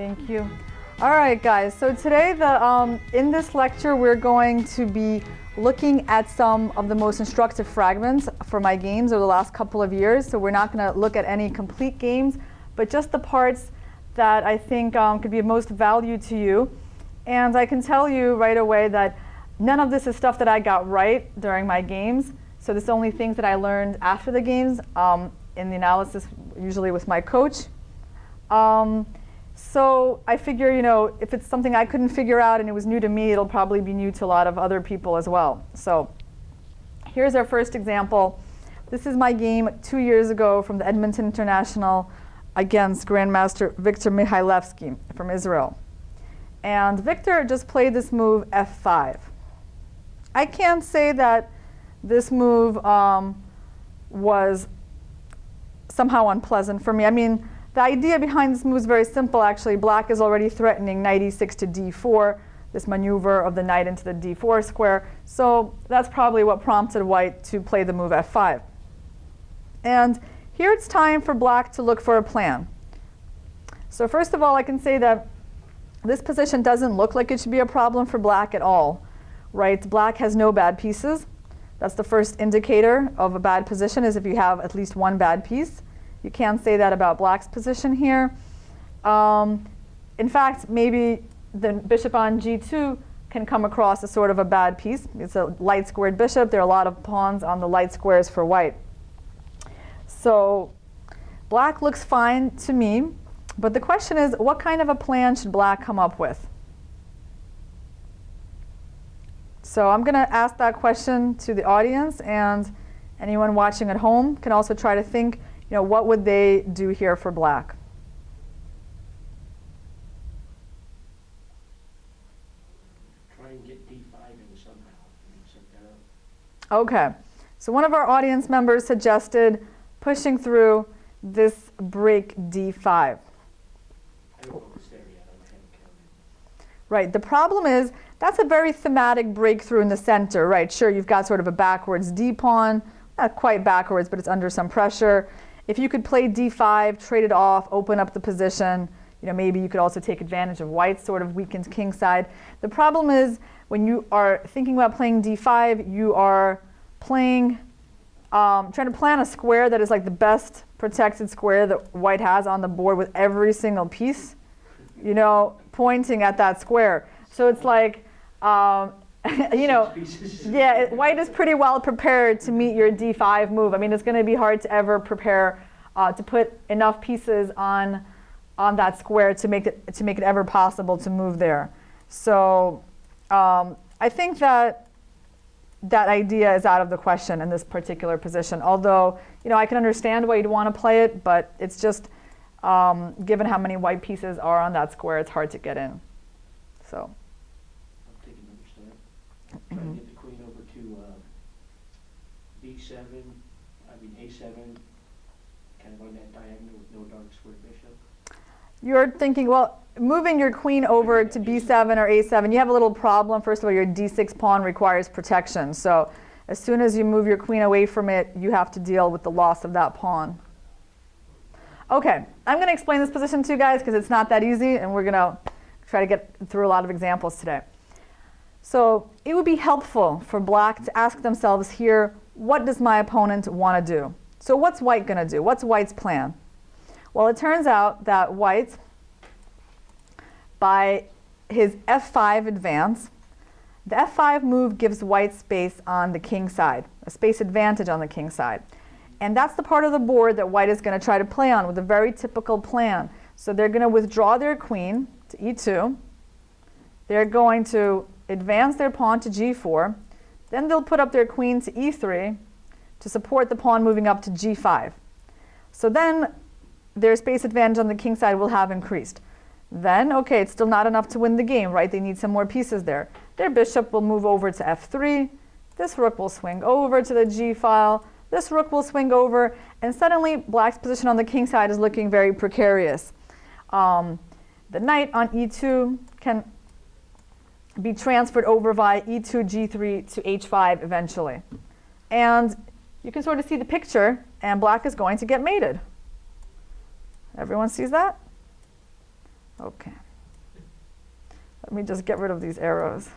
Thank you. All right, guys. So today, in this lecture, we're going to be looking at some of the most instructive fragments for my games over the last couple of years. So we're not going to look at any complete games, but just the parts that I think could be of most value to you. And I can tell you right away that none of this is stuff that I got right during my games. So this is only things that I learned after the games in the analysis, usually with my coach. So I figure, if it's something I couldn't figure out and it was new to me, it'll probably be new to a lot of other people as well. So here's our first example. This is my game 2 years ago from the Edmonton International against Grandmaster Mikhalevski from Israel. And Victor just played this move f5. I can't say that this move was somehow unpleasant for me. I mean, the idea behind this move is very simple, actually. Black is already threatening knight e6 to d4, this maneuver of the knight into the d4 square. So that's probably what prompted white to play the move f5. And here it's time for black to look for a plan. So first of all, I can say that this position doesn't look like it should be a problem for black at all, right? Black has no bad pieces. That's the first indicator of a bad position, is if you have at least one bad piece. You can't say that about black's position here. In fact, maybe the bishop on g2 can come across as sort of a bad piece. It's a light squared bishop. There are a lot of pawns on the light squares for white. So black looks fine to me. But the question is, what kind of a plan should black come up with? So I'm going to ask that question to the audience, and anyone watching at home can also try to think, what would they do here for black? Try and get d5 in somehow and set that up. OK. So one of our audience members suggested pushing through this break d5. I don't know if it's there yet. I haven't counted. Right. The problem is that's a very thematic breakthrough in the center, right? Sure, you've got sort of a backwards d pawn, not quite backwards, but it's under some pressure. If you could play d5, trade it off, open up the position, maybe you could also take advantage of white's sort of weakened king side. The problem is when you are thinking about playing d5, you are trying to plan a square that is like the best protected square that white has on the board with every single piece, pointing at that square. So it's like, yeah, white is pretty well prepared to meet your d5 move. I mean, it's going to be hard to ever prepare to put enough pieces on that square to make it ever possible to move there. So I think that idea is out of the question in this particular position. Although, I can understand why you'd want to play it, but it's just given how many white pieces are on that square, it's hard to get in. So. Trying to get the queen over to b7, a7, kind of on that diagonal with no dark square bishop. You're thinking, well, moving your queen over to b7 or a7, you have a little problem. First of all, your d6 pawn requires protection. So as soon as you move your queen away from it, you have to deal with the loss of that pawn. OK, I'm going to explain this position to you guys because it's not that easy, and we're going to try to get through a lot of examples today. So it would be helpful for black to ask themselves here, what does my opponent want to do? So what's white going to do? What's white's plan? Well, it turns out that white, by his f5 advance, the f5 move gives white space on the king side, a space advantage on the king side. And that's the part of the board that white is going to try to play on with a very typical plan. So they're going to withdraw their queen to e2. They're going to advance their pawn to g4. Then they'll put up their queen to e3 to support the pawn moving up to g5. So then their space advantage on the king side will have increased. Then, OK, it's still not enough to win the game, right? They need some more pieces there. Their bishop will move over to f3. This rook will swing over to the g file. This rook will swing over. And suddenly, black's position on the king side is looking very precarious. The knight on e2 can be transferred over via e2, g3 to h5 eventually. And you can sort of see the picture, and black is going to get mated. Everyone sees that? Okay. Let me just get rid of these arrows.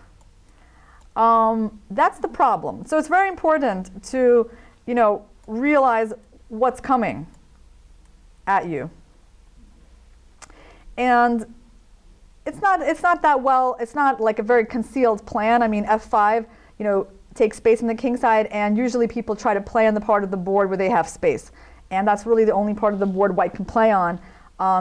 That's the problem. So it's very important to, realize what's coming at you. And it's not like a very concealed plan. I mean, F5, takes space on the king side, and usually people try to play on the part of the board where they have space. And that's really the only part of the board white can play on.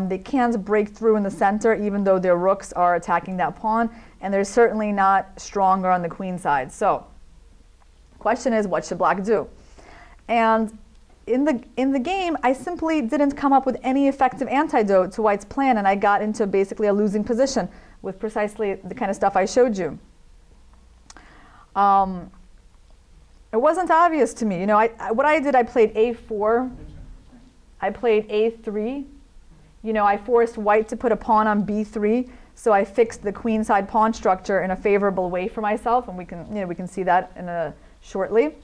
They can't break through in the center, even though their rooks are attacking that pawn, and they're certainly not stronger on the queen side. So, question is, what should black do? And in the game, I simply didn't come up with any effective antidote to white's plan, and I got into basically a losing position with precisely the kind of stuff I showed you. It wasn't obvious to me. What I did, I played A4. I played A3. I forced white to put a pawn on B3, so I fixed the queenside pawn structure in a favorable way for myself, and we can see that shortly.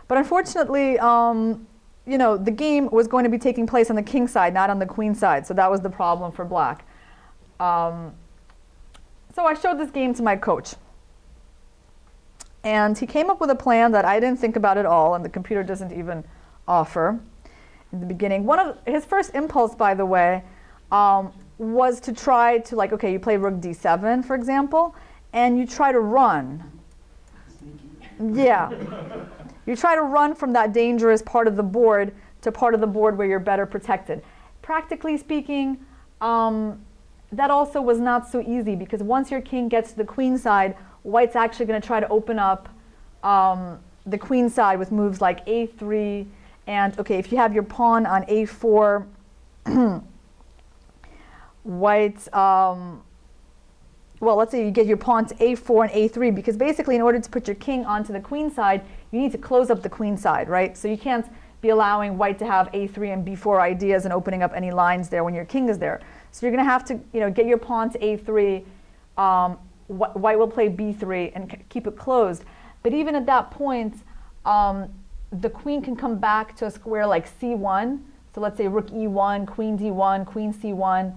But unfortunately, the game was going to be taking place on the king side, not on the queen side, so that was the problem for black. So I showed this game to my coach, and he came up with a plan that I didn't think about at all, and the computer doesn't even offer. In the beginning, one of his first impulse, by the way, was to try to okay, you play rook d7, for example, and you try to run. Yeah, you try to run from that dangerous part of the board to part of the board where you're better protected. Practically speaking, that also was not so easy, because once your king gets to the queen side, white's actually going to try to open up the queen side with moves like a3. And okay, if you have your pawn on a4, white, well, let's say you get your pawn to a4 and a3, because basically in order to put your king onto the queen side, you need to close up the queen side, right? So you can't be allowing white to have a3 and b4 ideas and opening up any lines there when your king is there. So you're going to have to get your pawn to a3. White will play b3 and keep it closed. But even at that point, the queen can come back to a square like c1. So let's say rook e1, queen d1, queen c1,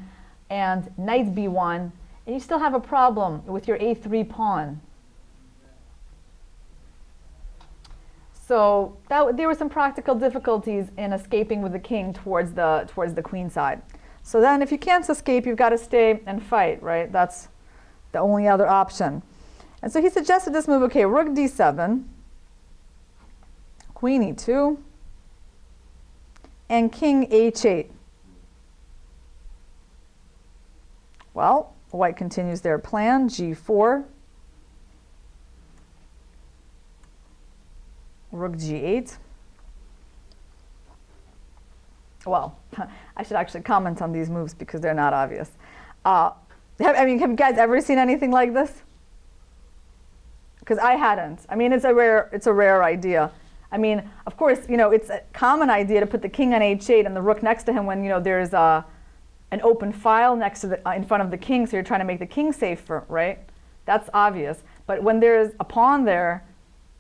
and knight b1. And you still have a problem with your a3 pawn. So there were some practical difficulties in escaping with the king towards the queen side. So then if you can't escape, you've got to stay and fight, right? That's the only other option. And so he suggested this move, okay, rook d7, queen e2, and king h8. Well, white continues their plan, g4, rook g8. Well, I should actually comment on these moves because they're not obvious. Have you guys ever seen anything like this? Because I hadn't. I mean, it's a rare idea. I mean, of course, it's a common idea to put the king on h8 and the rook next to him when there's an open file next to in front of the king, so you're trying to make the king safer, right? That's obvious. But when there's a pawn there,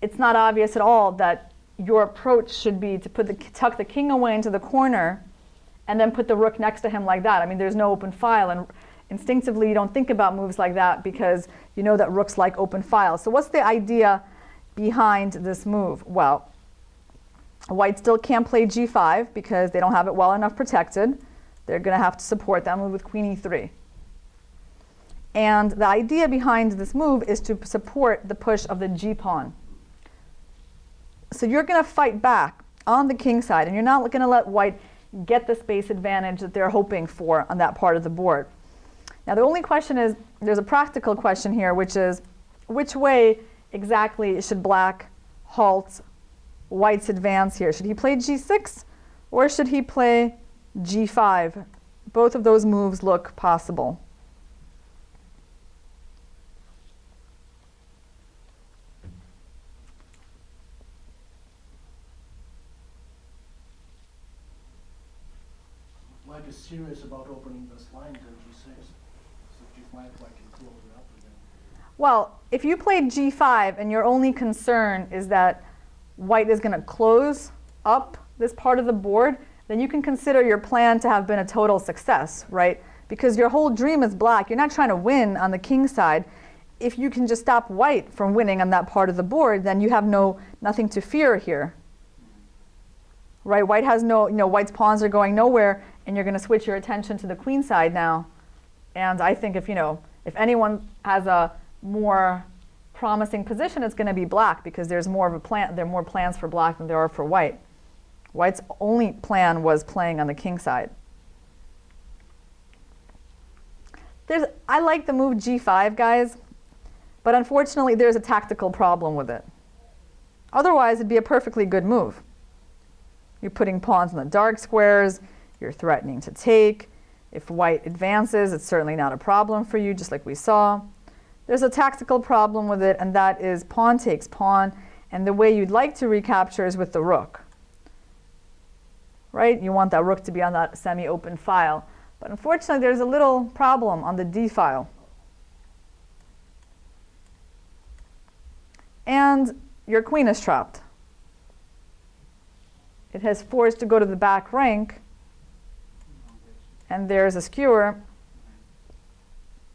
it's not obvious at all that your approach should be to tuck the king away into the corner and then put the rook next to him like that. I mean, there's no open file, and instinctively you don't think about moves like that because you know that rooks like open files. So what's the idea behind this move? Well, white still can't play g5 because they don't have it well enough protected. They're going to have to support that move with queen e3. And the idea behind this move is to support the push of the g pawn. So you're going to fight back on the king side, and you're not going to let white get the space advantage that they're hoping for on that part of the board. Now the only question is, there's a practical question here, which is, which way exactly should black halt white's advance here? Should he play g6 or should he play g5? Both of those moves look possible. Black is serious about opening this line to g6. So g5, black can close it up again. Well, if you played g5 and your only concern is that white is going to close up this part of the board, then you can consider your plan to have been a total success, right? because your whole dream is black. You're not trying to win on the king side. If you can just stop white from winning on that part of the board, then you have nothing to fear here. Right? White has white's pawns are going nowhere, and you're going to switch your attention to the queen side now. And I think if anyone has a more promising position, it's going to be black, because there's more of a plan. There are more plans for black than there are for white. White's only plan was playing on the king side. I like the move g5, guys, but unfortunately there's a tactical problem with it. Otherwise, it'd be a perfectly good move. You're putting pawns in the dark squares. You're threatening to take. If white advances, it's certainly not a problem for you, just like we saw. There's a tactical problem with it, and that is pawn takes pawn. And the way you'd like to recapture is with the rook. Right? You want that rook to be on that semi-open file. But unfortunately, there's a little problem on the d file. And your queen is trapped. It has forced to go to the back rank. And there's a skewer.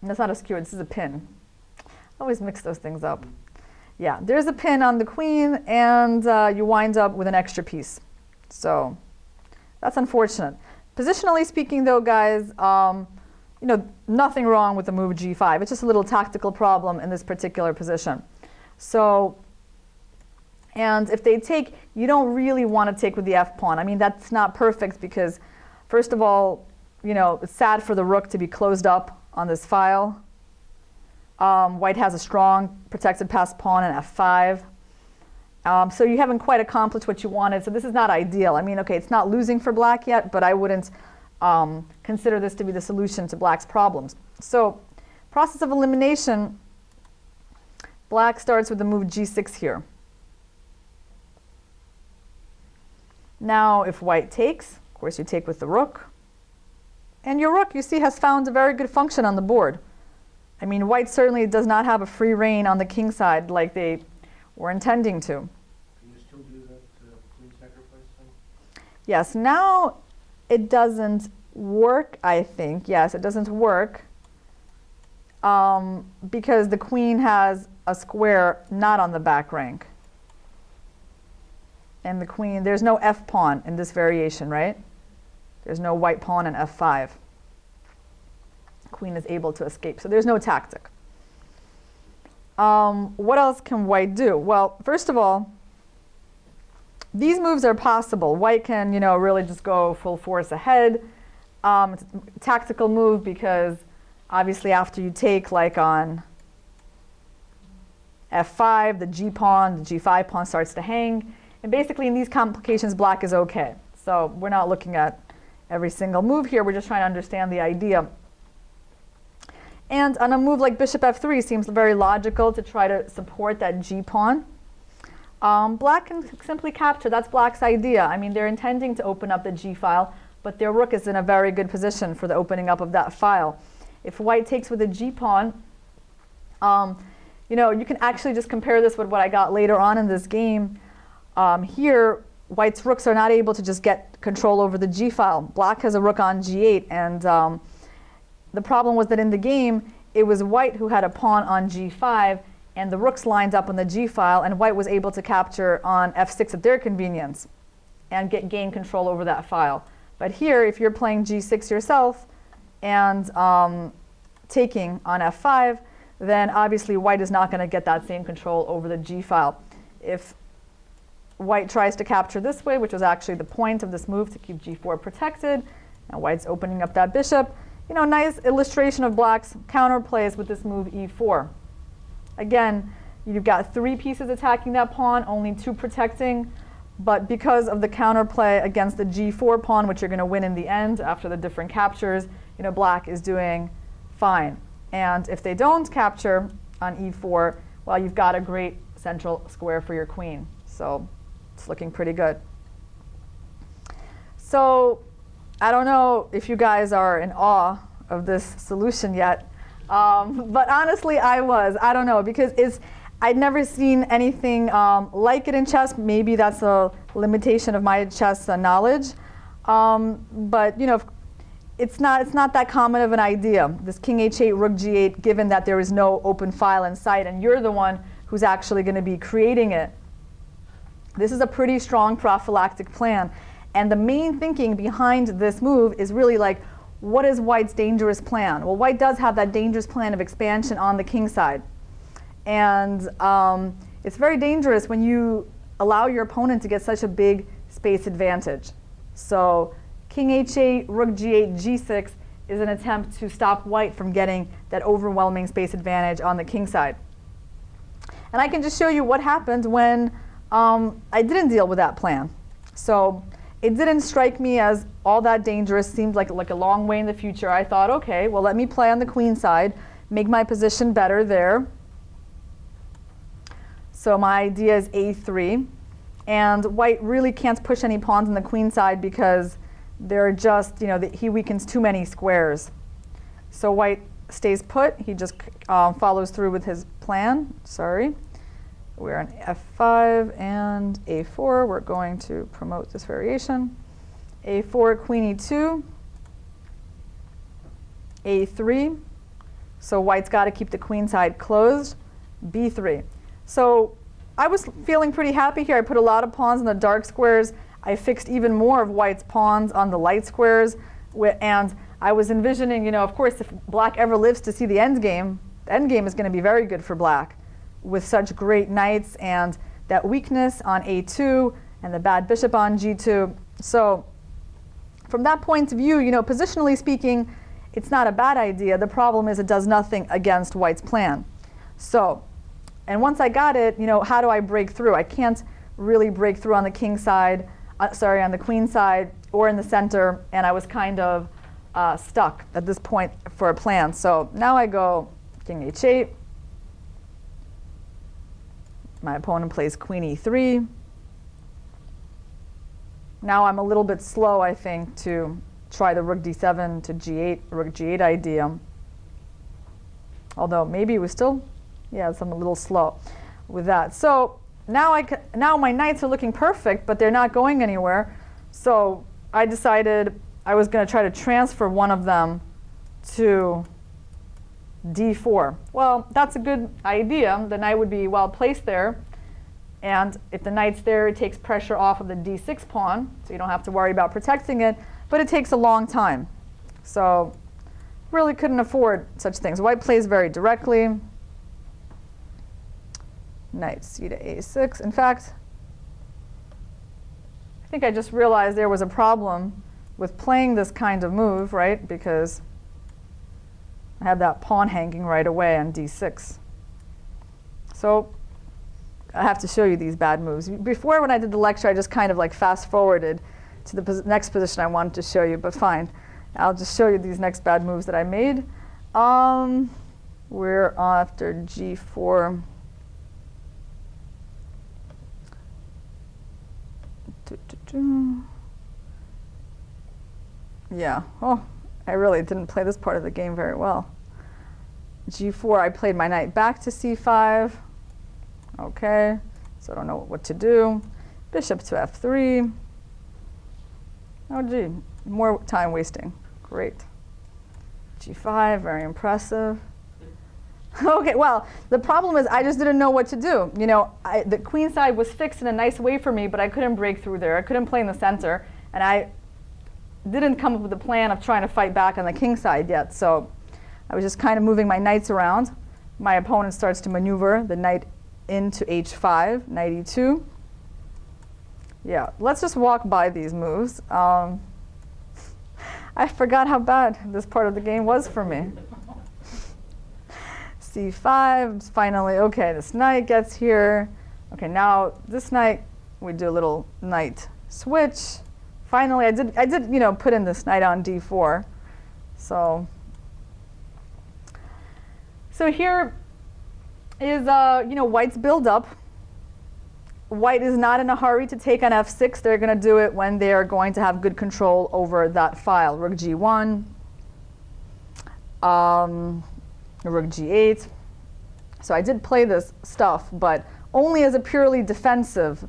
And that's not a skewer, this is a pin. I always mix those things up. Yeah, there's a pin on the queen, and you wind up with an extra piece. So that's unfortunate. Positionally speaking, though, guys, nothing wrong with the move g5. It's just a little tactical problem in this particular position. So, and if they take, you don't really want to take with the f pawn. I mean, that's not perfect because, first of all, it's sad for the rook to be closed up on this file. White has a strong protected passed pawn in f5. So you haven't quite accomplished what you wanted. So this is not ideal. I mean, okay, it's not losing for black yet, but I wouldn't consider this to be the solution to black's problems. So process of elimination, black starts with the move g6 here. Now, if white takes, of course, you take with the rook. And your rook, you see, has found a very good function on the board. I mean, white certainly does not have a free reign on the king side like they were intending to. Can you still do that queen sacrifice thing? Yes, now it doesn't work, I think. Yes, it doesn't work because the queen has a square not on the back rank. And the queen, there's no f pawn in this variation, right? There's no white pawn in f5. Queen is able to escape, so there's no tactic. What else can white do? Well, first of all, these moves are possible. White can, really just go full force ahead. It's a tactical move because obviously after you take, like on f5, the g pawn, the g5 pawn starts to hang. And basically in these complications, black is okay. So we're not looking at every single move here. We're just trying to understand the idea. And on a move like bishop f3, seems very logical to try to support that g pawn. Black can simply capture. That's black's idea. I mean, they're intending to open up the g file, but their rook is in a very good position for the opening up of that file. If white takes with a g pawn, you can actually just compare this with what I got later on in this game. Here, white's rooks are not able to just get control over the g file. Black has a rook on g8, and the problem was that in the game, it was white who had a pawn on g5, and the rooks lined up on the g file, and white was able to capture on f6 at their convenience and gain control over that file. But here, if you're playing g6 yourself and taking on f5, then obviously white is not going to get that same control over the g file. If white tries to capture this way, which was actually the point of this move to keep g4 protected, now white's opening up that bishop. Nice illustration of black's counterplays with this move e4. Again, you've got 3 pieces attacking that pawn, only 2 protecting. But because of the counterplay against the g4 pawn, which you're going to win in the end after the different captures, black is doing fine. And if they don't capture on e4, well, you've got a great central square for your queen. So it's looking pretty good. So I don't know if you guys are in awe of this solution yet, but honestly, I was. I don't know, because I'd never seen anything like it in chess. Maybe that's a limitation of my chess knowledge. But it's not that common of an idea, this king h8, rook g8, given that there is no open file in sight, and you're the one who's actually going to be creating it. This is a pretty strong prophylactic plan. And the main thinking behind this move is really like, what is white's dangerous plan? Well, white does have that dangerous plan of expansion on the king side. And it's very dangerous when you allow your opponent to get such a big space advantage. So king h8, rook g8, g6 is an attempt to stop white from getting that overwhelming space advantage on the king side. And I can just show you what happened when I didn't deal with that plan. So it didn't strike me as all that dangerous, seemed like a long way in the future. I thought, okay, well, let me play on the queen side, make my position better there. So my idea is a3. And white really can't push any pawns on the queen side because they're just, he weakens too many squares. So white stays put. He just follows through with his plan. Sorry. We're on f5 and a4. We're going to promote this variation. a4, queen e2, a3. So white's got to keep the queen side closed. b3. So I was feeling pretty happy here. I put a lot of pawns in the dark squares. I fixed even more of white's pawns on the light squares. And I was envisioning, of course, if black ever lives to see the endgame is going to be very good for black, with such great knights and that weakness on a2 and the bad bishop on g2. So from that point of view, positionally speaking, it's not a bad idea. The problem is it does nothing against white's plan. So, and once I got it, how do I break through? I can't really break through on the king side, on the queen side or in the center, and I was kind of stuck at this point for a plan. So now I go king h8. My opponent plays queen e3. Now I'm a little bit slow, I think, to try the rook d7 to g8, rook g8 idea. Although maybe it was still, I'm a little slow with that. So now my knights are looking perfect, but they're not going anywhere. So I decided I was going to try to transfer one of them to d4. Well, that's a good idea. The knight would be well placed there. And if the knight's there, it takes pressure off of the d6 pawn, so you don't have to worry about protecting it. But it takes a long time. So really couldn't afford such things. White plays very directly. Knight c to a6. In fact, I think I just realized there was a problem with playing this kind of move, right? Because I have that pawn hanging right away on d6. So I have to show you these bad moves. Before, when I did the lecture, I just kind of fast forwarded to the next position I wanted to show you, but fine. I'll just show you these next bad moves that I made. We're after g4. Yeah, I really didn't play this part of the game very well. g4, I played my knight back to c5. Okay, so I don't know what to do. Bishop to f3. Oh gee, more time wasting. Great. g5, very impressive. Okay, well, the problem is I just didn't know what to do. The queen side was fixed in a nice way for me, but I couldn't break through there. I couldn't play in the center, and I didn't come up with a plan of trying to fight back on the king side yet. So I was just kind of moving my knights around. My opponent starts to maneuver the knight into h5, knight e2. Yeah, let's just walk by these moves. I forgot how bad this part of the game was for me. c5, finally, okay, this knight gets here. Okay, now this knight, we do a little knight switch. Finally, I did put in this knight on d4. So here is white's build-up. White is not in a hurry to take on f6. They're going to do it when they are going to have good control over that file. Rook g1, rook g8. So I did play this stuff, but only as a purely defensive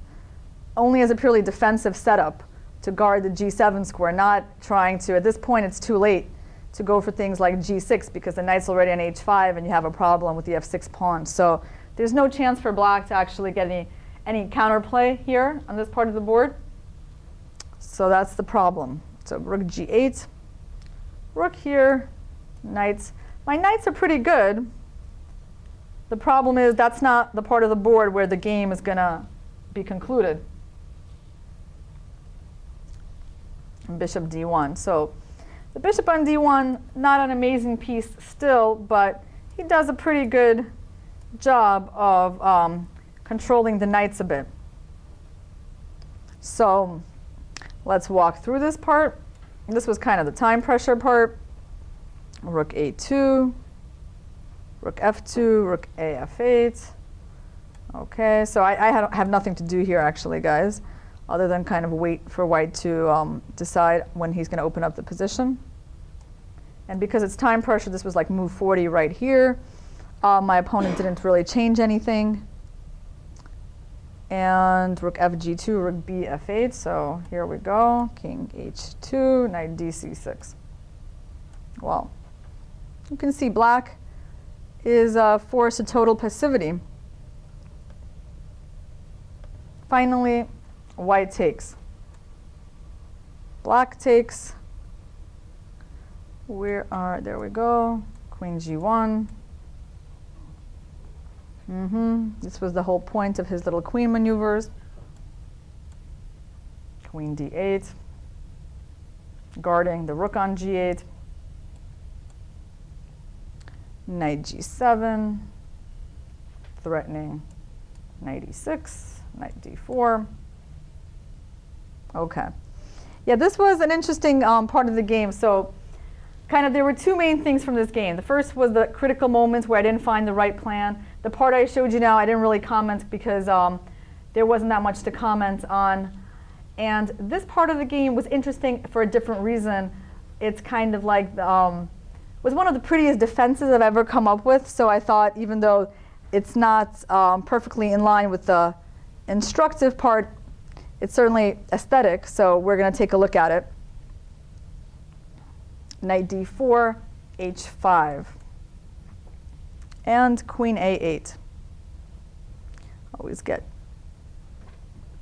setup to guard the g7 square, not trying to, at this point it's too late to go for things like g6 because the knight's already on h5 and you have a problem with the f6 pawn. So there's no chance for black to actually get any counterplay here on this part of the board. So that's the problem. So rook g8, rook here, knights. My knights are pretty good. The problem is that's not the part of the board where the game is going to be concluded. Bishop d1. So the bishop on d1, not an amazing piece still, but he does a pretty good job of controlling the knights a bit. So let's walk through this part. This was kind of the time pressure part. Rook a2, rook f2, rook a f8. Okay, so I have nothing to do here actually, guys, other than kind of wait for white to decide when he's going to open up the position. And because it's time pressure, this was like move 40 right here. My opponent didn't really change anything. And rook fg2, rook b f8. So here we go. King h2, knight dc6. Well, you can see black is forced to total passivity. Finally, white takes. Black takes. There we go. Queen g1. This was the whole point of his little queen maneuvers. Queen d8, guarding the rook on g8. Knight g7, threatening knight e6, knight d4. Okay. Yeah, this was an interesting part of the game. So kind of there were two main things from this game. The first was the critical moments where I didn't find the right plan. The part I showed you now, I didn't really comment because there wasn't that much to comment on. And this part of the game was interesting for a different reason. It's kind of like was one of the prettiest defenses I've ever come up with. So I thought, even though it's not perfectly in line with the instructive part, it's certainly aesthetic. So we're going to take a look at it. Knight d4, h5, and queen a8. Always get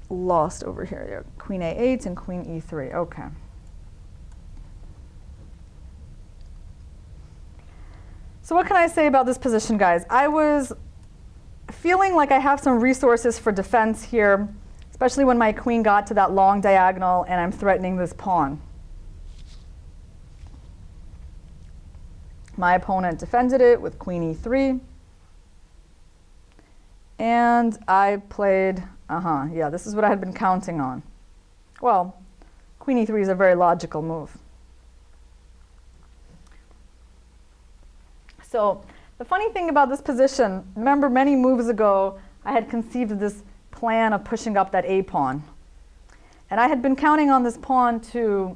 lost over here. There. Queen a8 and queen e3. Okay. So what can I say about this position, guys? I was feeling like I have some resources for defense here, especially when my queen got to that long diagonal and I'm threatening this pawn. My opponent defended it with queen e3. And I played, yeah, this is what I had been counting on. Well, queen e3 is a very logical move. So the funny thing about this position, remember many moves ago, I had conceived of this plan of pushing up that a pawn. And I had been counting on this pawn to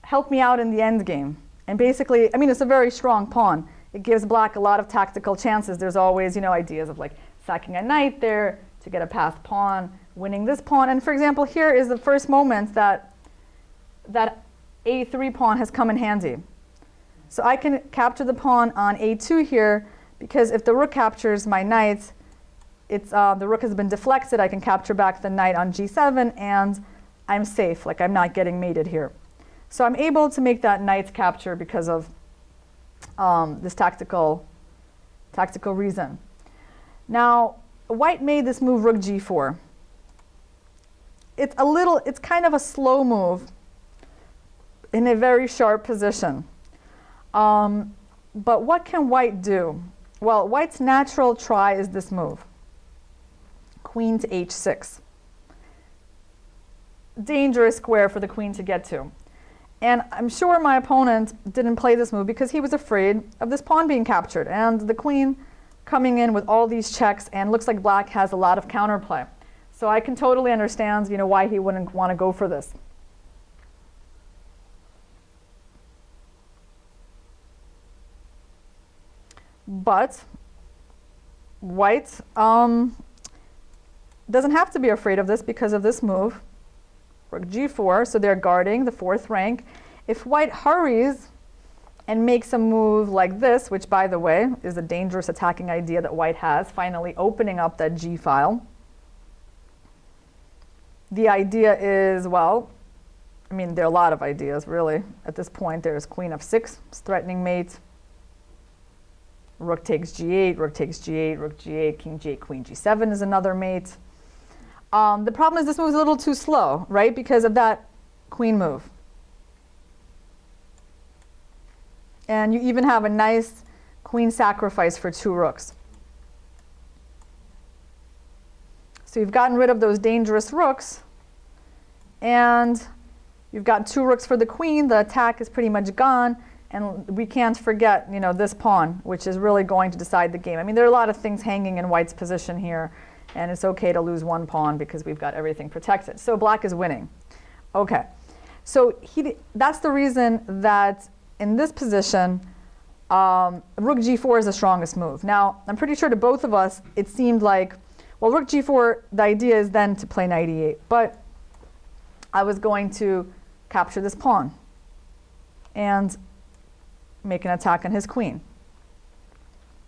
help me out in the endgame. And basically, I mean, it's a very strong pawn. It gives black a lot of tactical chances. There's always, ideas of like sacking a knight there to get a passed pawn, winning this pawn. And for example, here is the first moment that that a3 pawn has come in handy. So I can capture the pawn on a2 here, because if the rook captures my knight, the rook has been deflected. I can capture back the knight on g7, and I'm safe. Like, I'm not getting mated here. So I'm able to make that knight's capture because of this tactical reason. Now, white made this move rook g4. It's kind of a slow move in a very sharp position. But what can white do? Well, white's natural try is this move. Queen to h6. Dangerous square for the queen to get to. And I'm sure my opponent didn't play this move because he was afraid of this pawn being captured and the queen coming in with all these checks, and looks like black has a lot of counterplay. So I can totally understand, why he wouldn't want to go for this. But white doesn't have to be afraid of this because of this move rook g4, so they're guarding the fourth rank. If white hurries and makes a move like this, which, by the way, is a dangerous attacking idea that white has, finally opening up that g file. The idea is, well, I mean, there are a lot of ideas, really. At this point, there's queen f6, it's threatening mate. Rook takes g8, rook takes g8, rook g8, king g8, queen g7 is another mate. The problem is this move is a little too slow, right, because of that queen move. And you even have a nice queen sacrifice for 2 rooks. So you've gotten rid of those dangerous rooks, and you've got 2 rooks for the queen. The attack is pretty much gone, and we can't forget, you know, this pawn, which is really going to decide the game. I mean, there are a lot of things hanging in white's position here, and it's okay to lose 1 pawn because we've got everything protected. So black is winning. Okay, so that's the reason that in this position, rook g4 is the strongest move. Now, I'm pretty sure to both of us, it seemed like, well, rook g4, the idea is then to play knight e8, but I was going to capture this pawn and make an attack on his queen.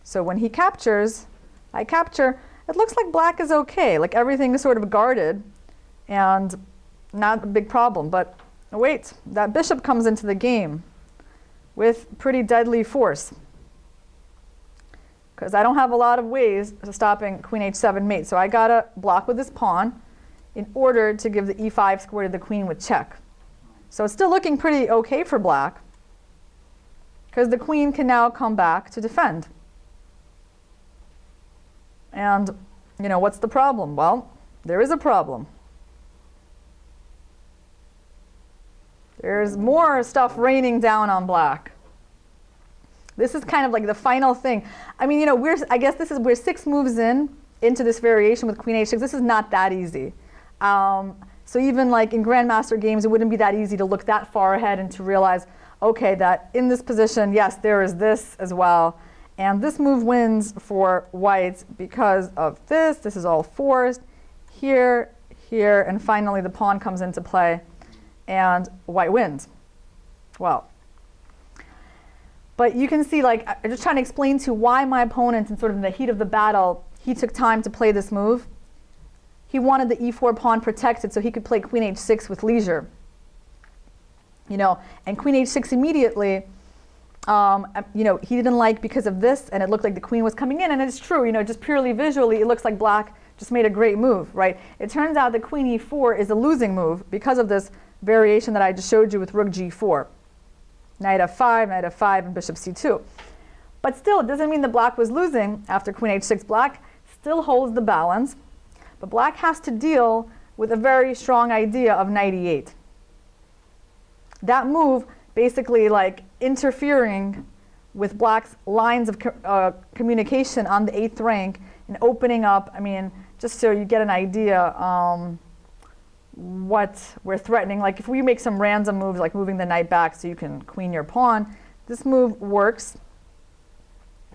So when he captures, I capture. It looks like black is okay, like everything is sort of guarded and not a big problem. But wait, that bishop comes into the game with pretty deadly force, because I don't have a lot of ways of stopping queen h7 mate. So I gotta block with this pawn in order to give the e5 square to the queen with check. So it's still looking pretty okay for black, because the queen can now come back to defend. And, you know, what's the problem? Well, there is a problem. There's more stuff raining down on black. This is kind of like the final thing. I mean, you know, I guess we're 6 moves into this variation with queen h6. This is not that easy. So even like in Grandmaster games, it wouldn't be that easy to look that far ahead and to realize, okay, that in this position, yes, there is this as well. And this move wins for white because of this. This is all forced. Here, here, and finally the pawn comes into play, and white wins. Well, but you can see, like, I'm just trying to explain to you why my opponent, in sort of the heat of the battle, he took time to play this move. He wanted the e4 pawn protected so he could play queen h6 with leisure. You know, and queen h6 immediately, you know, he didn't like because of this, and it looked like the queen was coming in, and it's true, you know, just purely visually, it looks like black just made a great move, right? It turns out that queen e4 is a losing move because of this variation that I just showed you with rook g4. Knight f5, and bishop c2. But still, it doesn't mean that black was losing after queen h6. Black still holds the balance, but black has to deal with a very strong idea of knight e8. That move basically like interfering with black's lines of communication on the 8th rank and opening up, I mean, just so you get an idea what we're threatening. Like if we make some random moves like moving the knight back so you can queen your pawn, this move works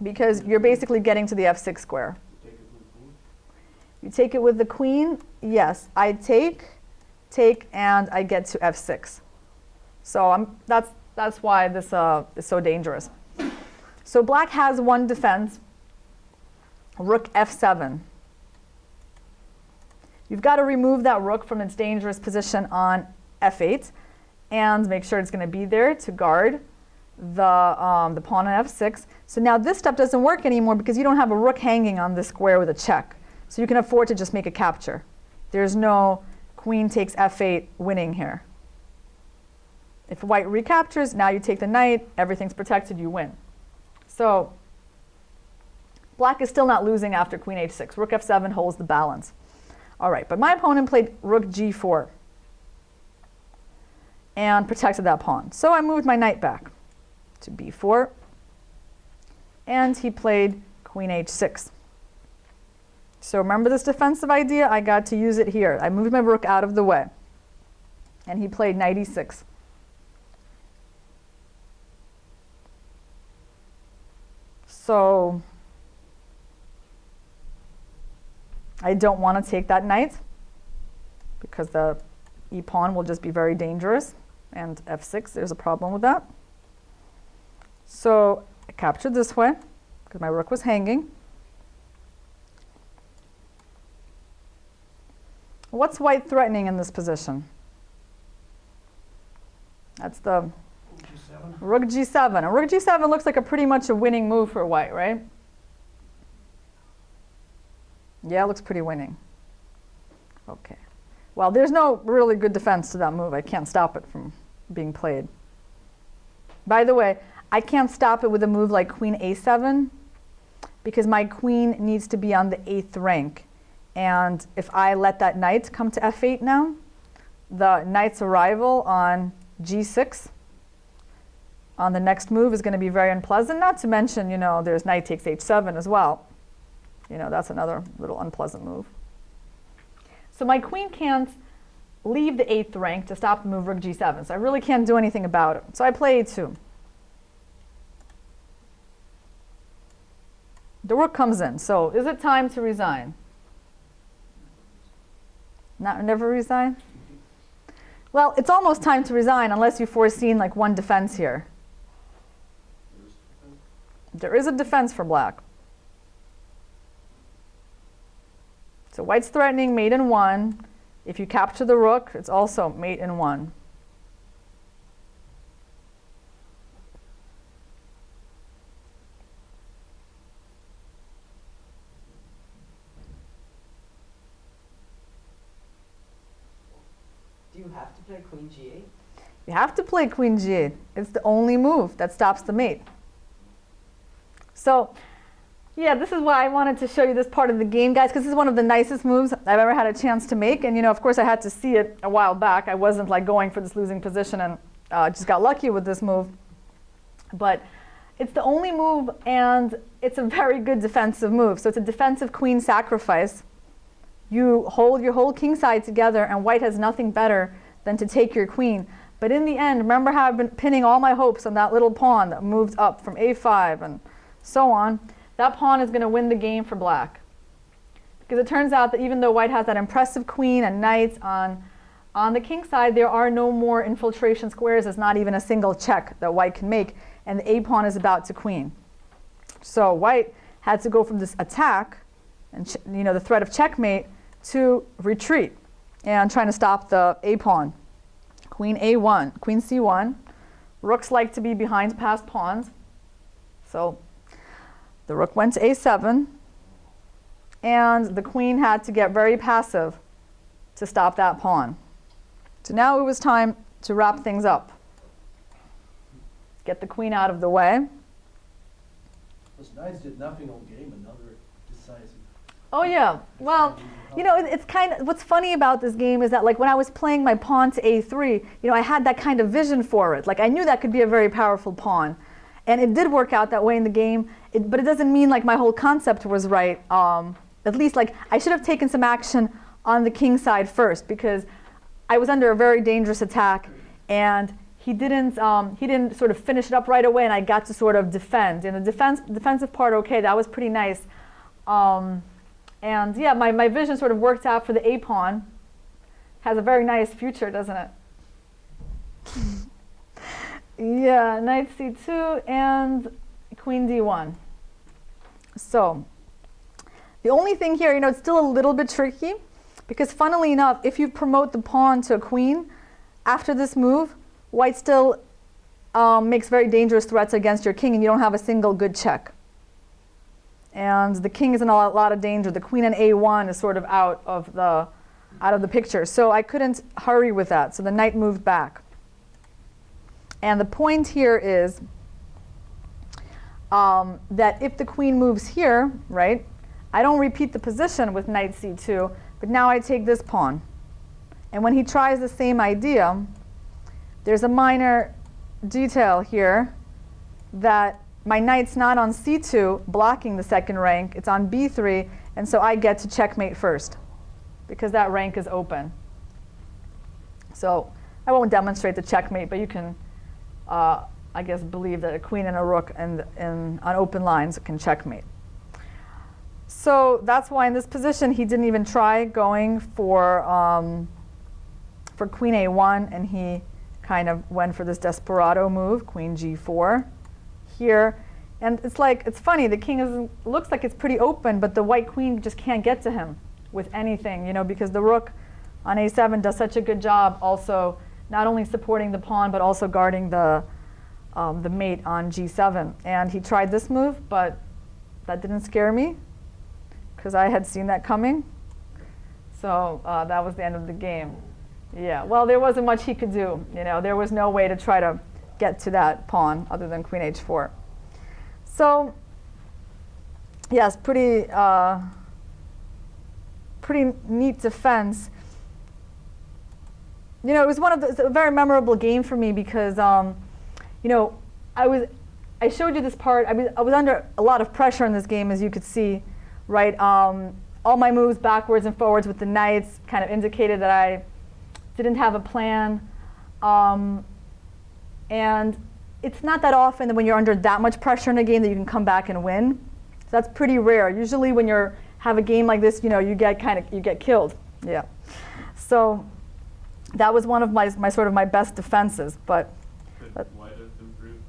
because you're basically getting to the f6 square. You take it with the queen? Yes, I take, and I get to f6. So that's why this is so dangerous. So black has one defense, rook f7. You've got to remove that rook from its dangerous position on f8 and make sure it's going to be there to guard the pawn on f6. So now this step doesn't work anymore because you don't have a rook hanging on this square with a check. So you can afford to just make a capture. There's no queen takes f8 winning here. If white recaptures, now you take the knight, everything's protected, you win. So black is still not losing after queen h6. Rook f7 holds the balance. All right, but my opponent played rook g4 and protected that pawn. So I moved my knight back to b4, and he played queen h6. So remember this defensive idea? I got to use it here. I moved my rook out of the way, and he played knight e6. So I don't want to take that knight because the e-pawn will just be very dangerous. And f6, there's a problem with that. So I captured this way because my rook was hanging. What's white threatening in this position? That's the G7. rook g7. And rook g7 looks like a pretty much a winning move for white, right? Yeah, it looks pretty winning. Okay. Well, there's no really good defense to that move. I can't stop it from being played. By the way, I can't stop it with a move like queen a7 because my queen needs to be on the 8th rank. And if I let that knight come to f8 now, the knight's arrival on g6 on the next move is going to be very unpleasant. Not to mention, you know, there's knight takes h7 as well. You know, that's another little unpleasant move. So my queen can't leave the 8th rank to stop the move rook g7. So I really can't do anything about it. So I play a2. The rook comes in. So is it time to resign? Never resign? Well, it's almost time to resign unless you've foreseen like one defense here. There is a defense for black. So white's threatening mate in 1. If you capture the rook, it's also mate in 1. Do you have to play queen g8? You have to play queen g8. It's the only move that stops the mate. So yeah, this is why I wanted to show you this part of the game, guys, because this is one of the nicest moves I've ever had a chance to make. And, you know, of course, I had to see it a while back. I wasn't like going for this losing position and just got lucky with this move. But it's the only move, and it's a very good defensive move. So it's a defensive queen sacrifice. You hold your whole king side together, and white has nothing better than to take your queen. But in the end, remember how I've been pinning all my hopes on that little pawn that moved up from a5 and so on. That pawn is going to win the game for black. Because it turns out that even though white has that impressive queen and knights on the king side, there are no more infiltration squares. There's not even a single check that white can make. And the a-pawn is about to queen. So white had to go from this attack, and you know, the threat of checkmate, to retreat and trying to stop the a-pawn. Queen a1, queen c1. Rooks like to be behind passed pawns. So the rook went to a7, and the queen had to get very passive to stop that pawn. So now it was time to wrap things up. Get the queen out of the way. Those knights did nothing all game, another decisive. Oh yeah, well, you know, it's kind of, what's funny about this game is that like when I was playing my pawn to a3, you know, I had that kind of vision for it. Like I knew that could be a very powerful pawn. And it did work out that way in the game, but it doesn't mean like my whole concept was right. At least like I should have taken some action on the king side first because I was under a very dangerous attack, and he didn't sort of finish it up right away, and I got to sort of defend. And the defensive part, okay, that was pretty nice. And yeah, my vision sort of worked out for the a-pawn. Has a very nice future, doesn't it? Yeah, knight c2 and queen d1. So the only thing here, you know, it's still a little bit tricky because funnily enough, if you promote the pawn to a queen after this move, white still makes very dangerous threats against your king, and you don't have a single good check. And the king is in a lot of danger. The queen and a1 is sort of out of the picture. So I couldn't hurry with that. So the knight moved back. And the point here is that if the queen moves here, right, I don't repeat the position with knight c2, but now I take this pawn. And when he tries the same idea, there's a minor detail here that my knight's not on c2, blocking the second rank. It's on b3, and so I get to checkmate first because that rank is open. So I won't demonstrate the checkmate, but you can I guess, believe that a queen and a rook on open lines can checkmate. So that's why in this position he didn't even try going for for queen a1, and he kind of went for this desperado move, queen g4 here. And it's like, it's funny, the king looks like it's pretty open, but the white queen just can't get to him with anything, you know, because the rook on a7 does such a good job also not only supporting the pawn, but also guarding the mate on g7. And he tried this move, but that didn't scare me, because I had seen that coming. So that was the end of the game. Yeah, well, there wasn't much he could do. You know, there was no way to try to get to that pawn other than queen h4. So yes, pretty neat defense. You know, it was it's a very memorable game for me because, you know, I showed you this part. I was under a lot of pressure in this game, as you could see, right? All my moves backwards and forwards with the knights kind of indicated that I didn't have a plan. And it's not that often that when you're under that much pressure in a game that you can come back and win. So that's pretty rare. Usually when you have a game like this, you know, you get killed. Yeah. So that was one of my sort of my best defenses. But White have improved?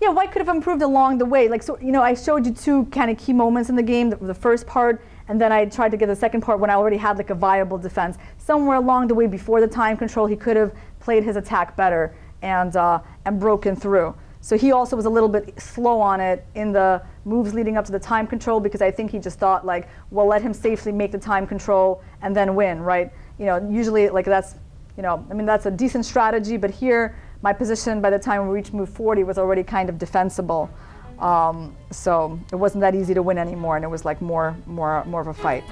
yeah, white could have improved along the way. Like, so, you know, I showed you two kind of key moments in the game, the first part, and then I tried to get the second part when I already had like a viable defense. Somewhere along the way before the time control, he could have played his attack better and broken through. So he also was a little bit slow on it in the moves leading up to the time control, because I think he just thought like, well, let him safely make the time control and then win, right? You know, usually like that's, you know, I mean, that's a decent strategy, but here my position by the time we reached move 40 was already kind of defensible. So it wasn't that easy to win anymore, and it was like more of a fight.